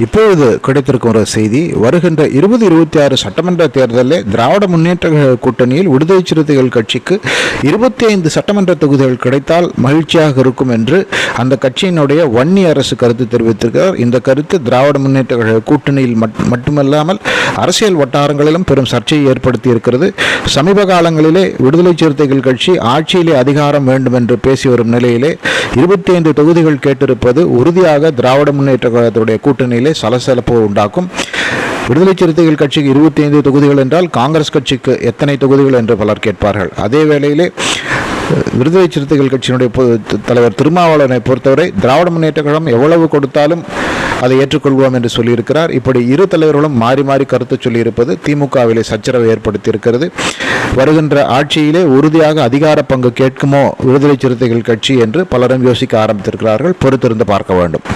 இப்பொழுது கிடைத்திருக்கும் ஒரு செய்தி, வருகின்ற 2026 சட்டமன்ற தேர்தலில் திராவிட முன்னேற்ற கூட்டணியில் விடுதலை சிறுத்தைகள் கட்சிக்கு 25 சட்டமன்ற தொகுதிகள் கிடைத்தால் மகிழ்ச்சியாக இருக்கும் என்று அந்த கட்சியினுடைய வன்னி அரசு கருத்து தெரிவித்திருக்கிறார். இந்த கருத்து திராவிட முன்னேற்ற கூட்டணியில் மட்டுமல்லாமல் அரசியல் வட்டாரங்களிலும் பெரும் சர்ச்சையை ஏற்படுத்தி இருக்கிறது. சமீப காலங்களிலே விடுதலை சிறுத்தைகள் கட்சி ஆட்சியிலே அதிகாரம் வேண்டும் என்று பேசி வரும் நிலையிலே 25 தொகுதிகள் கேட்டிருப்பது உறுதியாக திராவிட முன்னேற்ற கழகத்துடைய கூட்டணியிலே சலசலப்பு உண்டாக்கும். விடுதலை சிறுத்தைகள் கட்சிக்கு 25 தொகுதிகள் என்றால் காங்கிரஸ் கட்சிக்கு எத்தனை தொகுதிகள் என்று பலர் கேட்பார்கள். அதே வேளையிலே விடுதலை சிறுத்தைகள் கட்சியினுடைய தலைவர் திருமாவளவனை பொறுத்தவரை திராவிட முன்னேற்ற கழகம் எவ்வளவு கொடுத்தாலும் அதை ஏற்றுக்கொள்வோம் என்று சொல்லியிருக்கிறார். இப்படி இரு தலைவர்களும் மாறி மாறி கருத்து சொல்லியிருப்பது திமுகவிலே சச்சரவை ஏற்படுத்தி இருக்கிறது. வருகின்ற ஆட்சியிலே உறுதியாக அதிகார பங்கு கேட்குமோ விடுதலை சிறுத்தைகள் கட்சி என்று பலரும் யோசிக்க ஆரம்பித்திருக்கிறார்கள். பொறுத்திருந்து பார்க்க வேண்டும்.